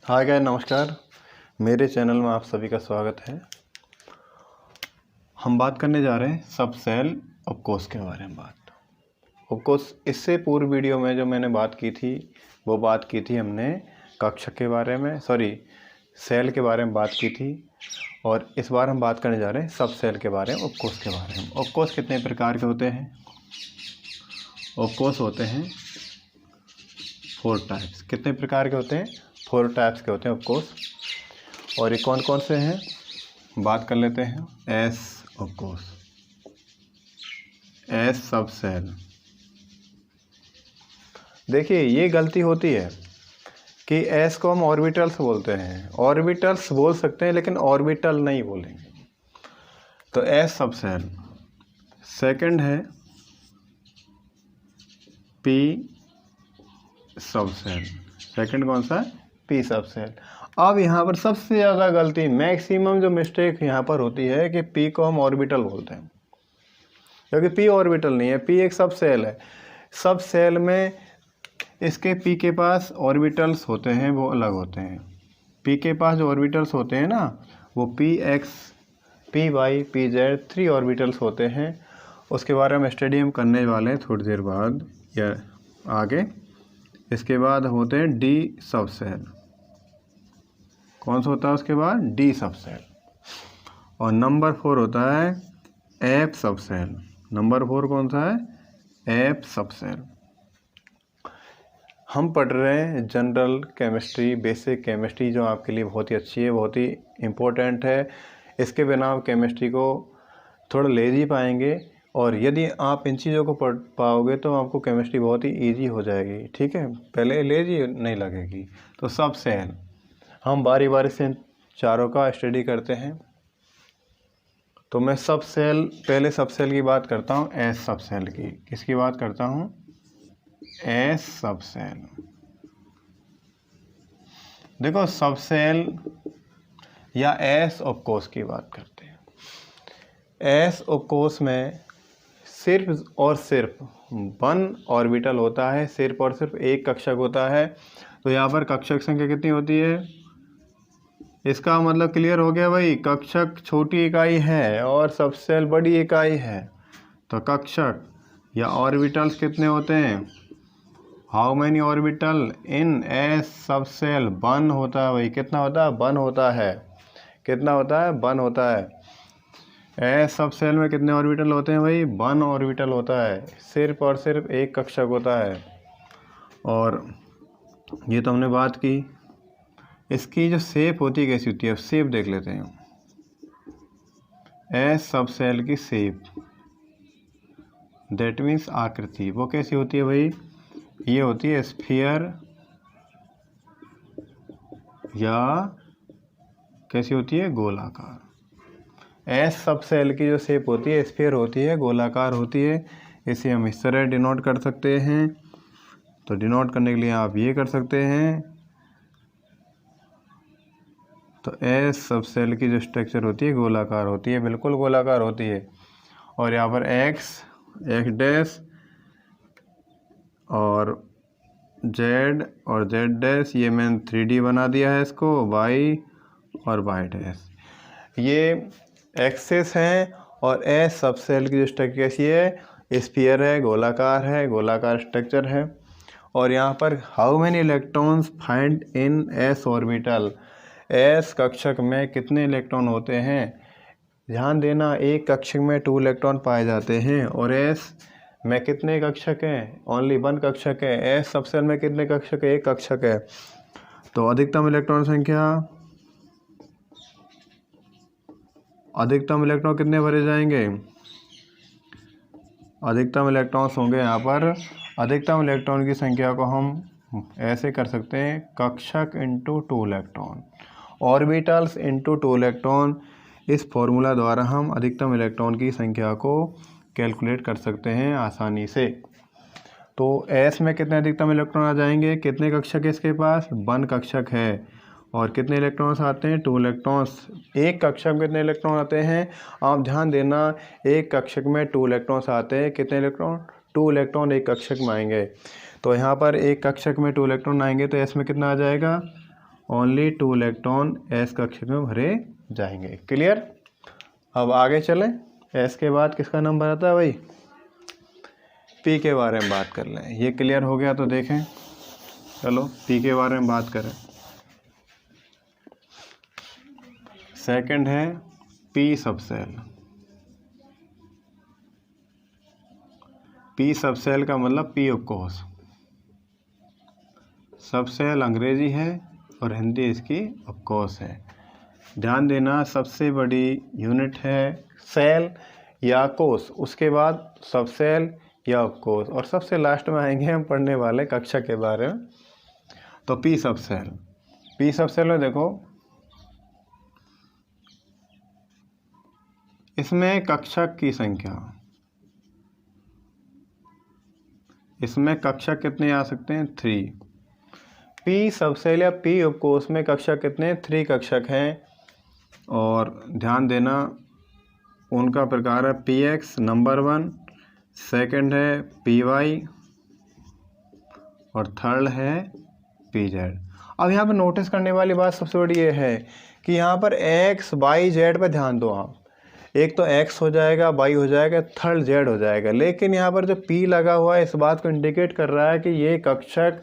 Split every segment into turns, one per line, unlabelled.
Hi guys, नमस्कार। मेरे channel में आप सभी का स्वागत है। हम बात करने जा रहे हैं सब सेल ऑफकोर्स के बारे में। ऑफकोर्स इससे पूर्व वीडियो में जो मैंने बात की थी वो बात की थी हमने कक्षक के बारे में, सेल के बारे में बात की थी। और इस बार हम बात करने जा रहे हैं सब सेल के बारे में, ऑफकोर्स के बारे में। ऑफकोर्स कितने प्रकार के होते हैं? ऑफकोर्स होते हैं 4 टाइप्स। कितने प्रकार के होते हैं? 4 टाइप्स के होते हैं ऑफकोर्स। और ये कौन कौन से हैं बात कर लेते हैं। एस ऑफकोर्स, एस सब सेल। देखिए ये गलती होती है कि एस को हम ऑर्बिटल्स बोलते हैं। ऑर्बिटल्स बोल सकते हैं लेकिन ऑर्बिटल नहीं बोलेंगे। तो एस सब सेल। सेकंड है पी सब सेल। सेकंड कौन सा है? पी सब सेल। अब यहाँ पर सबसे ज़्यादा गलती, मैक्सिमम जो मिस्टेक यहाँ पर होती है कि पी को हम ऑर्बिटल बोलते हैं, क्योंकि पी ऑर्बिटल नहीं है। पी एक सब सेल है। सब सेल में इसके पी के पास ऑर्बिटल्स होते हैं, वो अलग होते हैं। पी के पास जो ऑर्बिटल्स होते हैं ना, वो P X, P Y, P Z 3 orbitals होते हैं। उसके बारे में स्टडी हम करने वाले हैं थोड़ी देर बाद या आगे। इसके बाद होते हैं डी सब सेल। कौन सा होता है उसके बाद? डी सब सेल। और नंबर 4 होता है एफ सब सेल। नंबर 4 कौन सा है? एफ सब सेल। हम पढ़ रहे हैं जनरल केमिस्ट्री, बेसिक केमिस्ट्री, जो आपके लिए बहुत ही अच्छी है, बहुत ही इम्पोर्टेंट है। इसके बिना आप केमिस्ट्री को थोड़ा लेजी पाएंगे, और यदि आप इन चीज़ों को पढ़ पाओगे तो आपको केमिस्ट्री बहुत ही इजी हो जाएगी। ठीक है, पहले लेजी नहीं लगेगी। तो सब सेल हम बारी बारी से चारों का स्टडी करते हैं। तो मैं सब सेल, पहले सब सेल की बात करता हूँ, एस सब सेल की। किसकी बात करता हूँ? एस सब सेल। देखो सब सेल या एस ऑफकोर्स की बात करते हैं। एस ऑफकोर्स में सिर्फ और सिर्फ 1 ऑर्बिटल होता है, सिर्फ और सिर्फ एक कक्षक होता है। तो यहाँ पर कक्षक संख्या कितनी होती है? इसका मतलब क्लियर हो गया भाई, कक्षक छोटी इकाई है और सब सेल बड़ी इकाई है। तो कक्षक या ऑर्बिटल्स कितने होते हैं? How many orbital in S सब सेल? 1 होता है भाई। कितना होता है? 1 होता है। कितना होता है? 1 होता है। एस सब सेल में कितने ऑर्बिटल होते हैं भाई? 1 ऑर्बिटल होता है। सिर्फ और सिर्फ एक कक्षक होता है। और ये तो हमने बात की। इसकी जो शेप होती है कैसी होती है, शेप देख लेते हैं। एस सब सेल की शेप, दैट मीन्स आकृति, वो कैसी होती है भाई? ये होती है स्फीयर, या कैसी होती है? गोलाकार। एस सब सेल की जो शेप होती है स्फीयर होती है, गोलाकार होती है। इसे हम इस तरह डिनोट कर सकते हैं। तो डिनोट करने के लिए आप ये कर सकते हैं। तो एस सब सेल की जो स्ट्रक्चर होती है गोलाकार होती है, बिल्कुल गोलाकार होती है। और यहाँ पर एक्स डैश और जेड और जेड डैश, ये मैंने 3D बना दिया है इसको। वाई और वाई डैश, ये एक्सेस हैं। और एस सब सेल की जो स्ट्रक्चर कैसी है? स्फीयर है, गोलाकार है, गोलाकार स्ट्रक्चर है। और यहाँ पर how many electrons find in S orbital? S कक्षक में कितने इलेक्ट्रॉन होते हैं? ध्यान देना, एक कक्षक में 2 इलेक्ट्रॉन पाए जाते हैं। और एस में कितने कक्षक हैं? ओनली 1 कक्षक है। एस सब सेल में कितने कक्षक है? एक कक्षक है। तो अधिकतम इलेक्ट्रॉन संख्या, अधिकतम इलेक्ट्रॉन कितने भरे जाएंगे? अधिकतम इलेक्ट्रॉन्स होंगे यहाँ पर, अधिकतम इलेक्ट्रॉन की संख्या को हम ऐसे कर सकते हैं, कक्षक into 2 electron, orbitals into 2 electron. इस फॉर्मूला द्वारा हम अधिकतम इलेक्ट्रॉन की संख्या को कैलकुलेट कर सकते हैं आसानी से। तो एस में कितने अधिकतम इलेक्ट्रॉन आ जाएंगे? कितने कक्षक है इसके पास? 1 कक्षक है। और कितने इलेक्ट्रॉन्स आते हैं? 2 इलेक्ट्रॉन्स। एक कक्षक में कितने इलेक्ट्रॉन आते हैं? आप ध्यान देना, एक कक्षक में 2 इलेक्ट्रॉन्स आते हैं। कितने इलेक्ट्रॉन? 2 इलेक्ट्रॉन एक कक्षक में आएंगे। तो यहाँ पर एक कक्षक में 2 इलेक्ट्रॉन आएंगे, तो एस में कितना आ जाएगा? ओनली 2 इलेक्ट्रॉन एस कक्षक में भरे जाएंगे। क्लियर। अब आगे चलें, एस के बाद किसका नंबर आता है भाई, पी के बारे में बात कर लें। ये क्लियर हो गया तो देखें, चलो पी के बारे में बात करें। सेकंड है पी सबसेल। पी सबसेल का मतलब पी उपकोष। सबसेल अंग्रेजी है और हिंदी इसकी उपकोष है। ध्यान देना, सबसे बड़ी यूनिट है सेल या कोष, उसके बाद सबसेल या उपकोष, और सबसे लास्ट में आएंगे हम पढ़ने वाले कक्षा के बारे में। तो पी सबसेल, पी सबसेल में देखो, इसमें कक्षक की संख्या, इसमें कक्षक कितने आ सकते हैं, 3। पी सबसेल या पी उपकोष में कक्षक कितने, 3 कक्षक हैं। और ध्यान देना, उनका प्रकार है पी एक्स नंबर 1, सेकंड है पी वाई और थर्ड है पी जेड। अब यहाँ पर नोटिस करने वाली बात सबसे बड़ी ये है कि यहाँ पर एक्स वाई जेड पर ध्यान दो आप। एक तो एक्स हो जाएगा, वाई हो जाएगा, थर्ड जेड हो जाएगा, लेकिन यहाँ पर जो पी लगा हुआ है इस बात को इंडिकेट कर रहा है कि ये कक्षक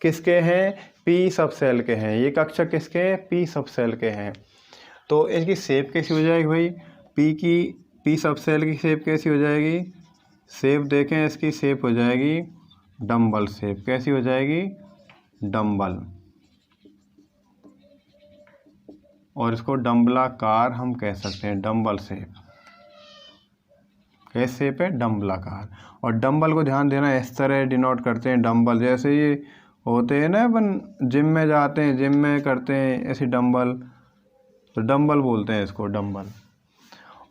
किसके हैं, पी सबसेल के हैं। ये कक्षक किसके हैं, पी सबसेल के हैं। तो इसकी शेप कैसी हो जाएगी भाई, पी सबसेल की शेप कैसी हो जाएगी, शेप देखें, इसकी शेप हो जाएगी डम्बल शेप। कैसी हो जाएगी, डम्बल। और इसको डम्बलाकार हम कह सकते हैं, डम्बल शेप। कैसे शेप है, डम्बलाकार। और डम्बल को ध्यान देना, इस तरह डिनोट करते हैं डम्बल, जैसे ये होते हैं ना, अपन जिम में जाते हैं, जिम में करते हैं ऐसे डम्बल, तो डम्बल बोलते हैं इसको, डम्बल।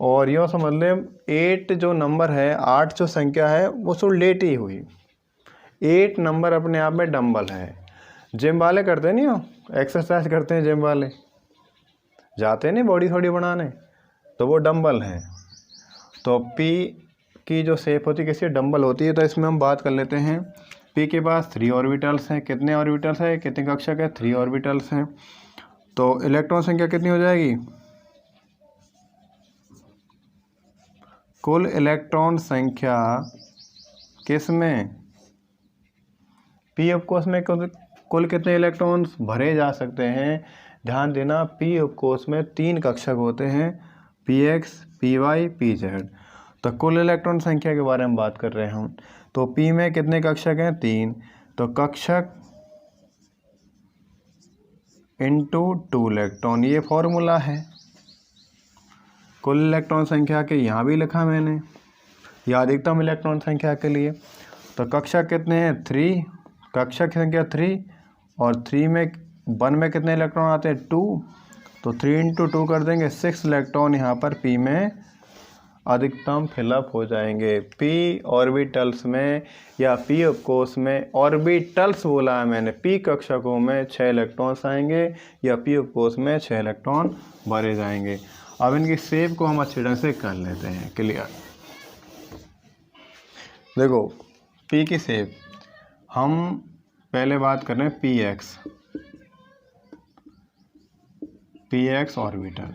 और यूँ समझ लें 8 जो नंबर है, 8 जो संख्या है वो सो लेटी हुई, 8 नंबर अपने आप में डम्बल है। जिम वाले करते नहीं हो, एक्सरसाइज करते हैं जिम वाले, जाते नहीं बॉडी थोड़ी बनाने, तो वो डम्बल हैं। तो पी की जो शेप होती है किसी डम्बल होती है। तो इसमें हम बात कर लेते हैं, पी के पास 3 ऑर्बिटल्स हैं। कितने ऑर्बिटल्स हैं, कितने कक्षक है, 3 ऑर्बिटल्स हैं। तो इलेक्ट्रॉन संख्या कितनी हो जाएगी, कुल इलेक्ट्रॉन संख्या किसमें, पी उपकोष में कुल कितने इलेक्ट्रॉन्स भरे जा सकते हैं। ध्यान देना, पी उपकोष में 3 कक्षक होते हैं, P X, P Y, P Z. तो कुल इलेक्ट्रॉन संख्या के बारे में बात कर रहे हैं हम। तो पी में कितने कक्षक हैं, 3। तो कक्षक इंटू 2 इलेक्ट्रॉन, ये फॉर्मूला है कुल इलेक्ट्रॉन संख्या के, यहाँ भी लिखा मैंने, या अधिकतम इलेक्ट्रॉन संख्या के लिए। तो कक्षक कितने हैं, 3, कक्षक संख्या 3, और 3 में 1 में कितने इलेक्ट्रॉन आते हैं, 2। तो 3 इंटू 2 कर देंगे, 6 इलेक्ट्रॉन यहाँ पर पी में अधिकतम फिलअप हो जाएंगे। पी ऑर्बिटल्स में या पी उपकोष में, ऑर्बिटल्स बोला है मैंने, पी कक्षकों में 6 इलेक्ट्रॉन्स आएंगे या पी उपकोष में 6 इलेक्ट्रॉन भरे जाएंगे। अब इनकी शेप को हम अच्छी ढंग से कर लेते हैं क्लियर। देखो पी की शेप, हम पहले बात कर रहे हैं P x orbital,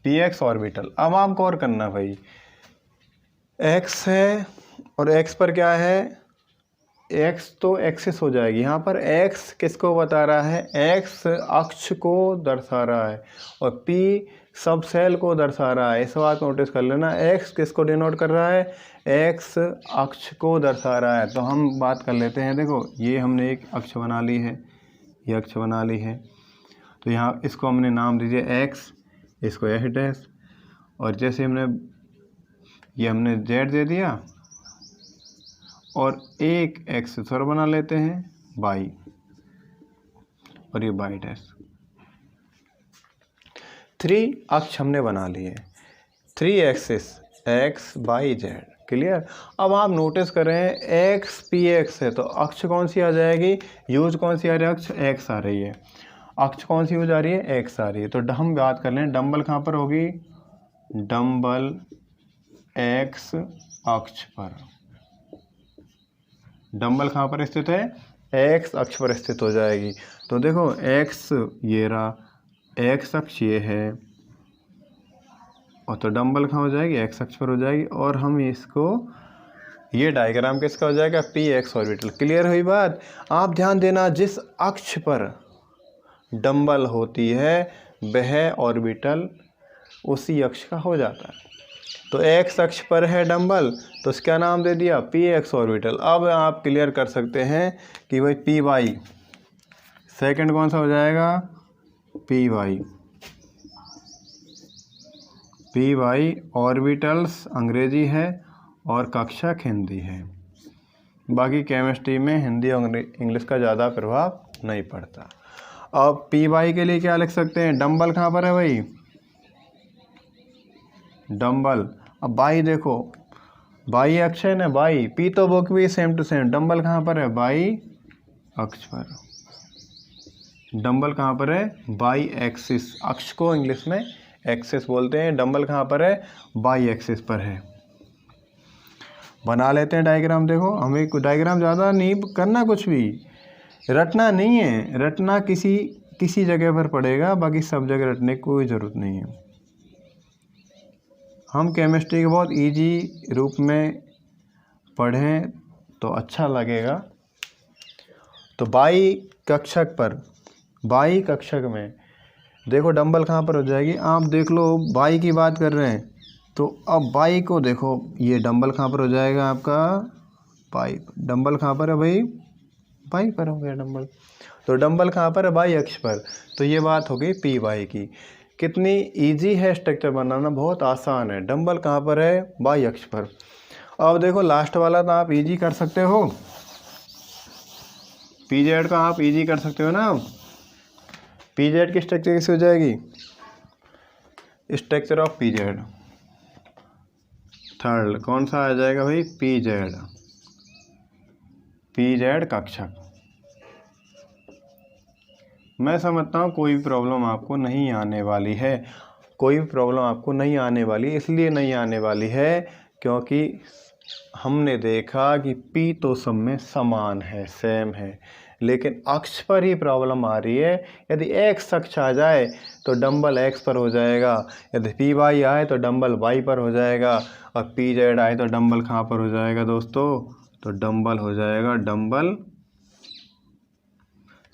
P x orbital. अब आपको और करना भाई, एक्स है और एक्स पर क्या है, एक्स तो एक्सिस हो जाएगी। यहाँ पर एक्स किसको बता रहा है, एक्स अक्ष को दर्शा रहा है और पी सबसेल को दर्शा रहा है। इस बात को नोटिस कर लेना, एक्स किसको डिनोट कर रहा है, एक्स अक्ष को दर्शा रहा है। तो हम बात कर लेते हैं, देखो ये हमने एक अक्ष बना ली है, ये अक्ष बना ली है। तो यहाँ इसको हमने नाम दीजिए एक्स, इसको एच डैश, और जैसे हमने जेड दे दिया, और एक एक्सिस और बना लेते हैं वाई, और ये वाई डैश। 3 अक्ष हमने बना लिए, 3 axis, X Y Z, clear. अब आप नोटिस करें एक्स पी एक्स है, तो अक्ष कौन सी आ जाएगी, यूज कौन सी आ रही है, अक्ष एक्स आ रही है, अक्ष कौन सी हो जा रही है, एक्स आ रही है। तो हम बात कर लें डम्बल कहाँ पर होगी, डम्बल एक्स अक्ष पर। डम्बल कहाँ पर स्थित है, एक्स अक्ष पर स्थित हो जाएगी। तो देखो एक्स ये रहा, एक्स अक्ष ये है, और तो डंबल कहाँ हो जाएगी, एक्स अक्ष पर हो जाएगी। और हम इसको, ये डायग्राम किसका हो जाएगा, पी एक्स ऑर्बिटल। क्लियर हुई बात। आप ध्यान देना, जिस अक्ष पर डंबल होती है वह ऑर्बिटल उसी अक्ष का हो जाता है। तो एक्स अक्ष पर है डंबल, तो इसका नाम दे दिया पी एक्स ऑर्बिटल। अब आप क्लियर कर सकते हैं कि भाई पी वाई सेकेंड कौन सा हो जाएगा, P Y. P Y orbitals अंग्रेजी है और कक्षक हिंदी है। बाकी केमिस्ट्री में हिंदी और इंग्लिश का ज़्यादा प्रभाव नहीं पड़ता। अब पी वाई के लिए क्या लिख सकते हैं, डंबल कहाँ पर है भाई, डंबल। अब बाई देखो, बाई अक्ष है ना, बाई पी तो बुक भी सेम टू सेम, डंबल कहाँ पर है, बाई अक्ष पर। डंबल कहाँ पर है, बाई एक्सिस। अक्ष को इंग्लिश में एक्सिस बोलते हैं। डंबल कहाँ पर है, बाई एक्सिस पर है। बना लेते हैं डायग्राम। देखो हमें डायग्राम ज़्यादा नहीं करना, कुछ भी रटना नहीं है। रटना किसी जगह पर पड़ेगा, बाकी सब जगह रटने की कोई ज़रूरत नहीं है। हम केमिस्ट्री के बहुत इजी रूप में पढ़ें तो अच्छा लगेगा। तो बाई कक्षक पर, बाई कक्षक में देखो डंबल कहाँ पर हो जाएगी। आप देख लो, बाई की बात कर रहे हैं तो अब बाई को देखो, ये डंबल कहाँ पर हो जाएगा आपका, बाई। डंबल कहाँ पर है भाई, बाई पर हो गया डंबल। तो डंबल कहाँ पर है, बाई अक्ष पर। तो ये बात हो गई पी वाई की। कितनी इजी है स्ट्रक्चर बनाना, बहुत आसान है। डंबल कहाँ पर है, बाई अक्ष पर। अब देखो लास्ट वाला तो आप इजी कर सकते हो, पी जेड का आप इजी कर सकते हो ना। पी जेड की स्ट्रक्चर कैसे हो जाएगी, structure of P Z third कौन सा आ जाएगा भाई, पी जेड। पी जेड कक्षक। मैं समझता हूँ कोई भी प्रॉब्लम आपको नहीं आने वाली है। कोई भी प्रॉब्लम आपको नहीं आने वाली, इसलिए नहीं आने वाली है क्योंकि हमने देखा कि पी तो सब में समान है, सेम है, लेकिन अक्ष पर ही प्रॉब्लम आ रही है। यदि एक्स अक्ष आ जाए तो डंबल एक्स पर हो जाएगा, यदि पी वाई आए तो डंबल वाई पर हो जाएगा, और पी जेड आए तो डंबल कहाँ पर हो जाएगा दोस्तों, तो डंबल हो जाएगा डंबल,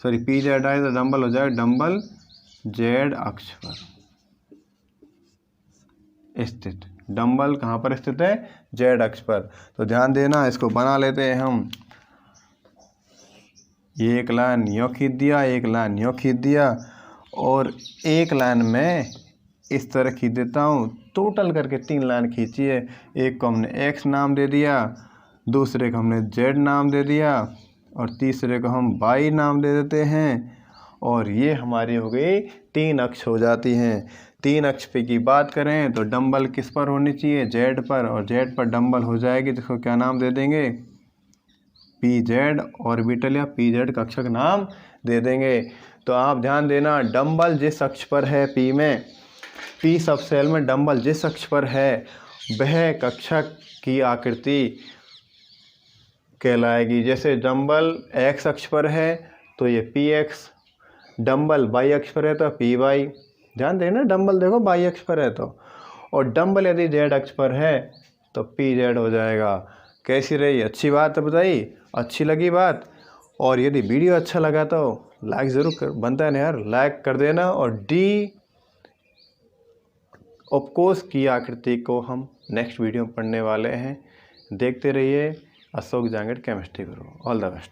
सॉरी पी जेड आए तो डंबल हो जाएगा डंबल जेड अक्ष पर स्थित। डंबल कहाँ पर स्थित है, जेड अक्ष पर। तो ध्यान देना, इसको बना लेते हैं हम। ये एक लाइन यूँ खींच दिया, एक लाइन यूँ खींच दिया, और एक लाइन में इस तरह खींच देता हूँ। टोटल करके 3 लाइन खींचिए। एक को हमने एक्स नाम दे दिया, दूसरे को हमने जेड नाम दे दिया, और तीसरे को हम वाई नाम दे देते हैं। और ये हमारी हो गई 3 अक्ष हो जाती हैं। 3 अक्ष पे की बात करें तो डंबल किस पर होनी चाहिए, जेड पर, और जेड पर डंबल हो जाएगी, जिसको क्या नाम दे देंगे, पी जेड ऑर्बिटल या पी जेड कक्षक नाम दे देंगे। तो आप ध्यान देना, डंबल जिस अक्ष पर है पी में, पी सब सेल में डंबल जिस अक्ष पर है वह कक्षक की आकृति कहलाएगी। जैसे डंबल एक्स अक्ष पर है तो ये पी एक्स, डंबल वाई अक्ष पर है तो पी वाई। ध्यान देना, डंबल देखो वाई अक्ष पर है तो, और डंबल यदि जेड अक्ष पर है तो पी जेड हो जाएगा। कैसी रही, अच्छी बात है बताई, अच्छी लगी बात। और यदि वीडियो अच्छा लगा तो लाइक ज़रूर कर, बनता है ना यार, लाइक कर देना। और डी ऑफकोर्स की आकृति को हम नेक्स्ट वीडियो में पढ़ने वाले हैं। देखते रहिए Ashok Jangad chemistry Guru. All the best.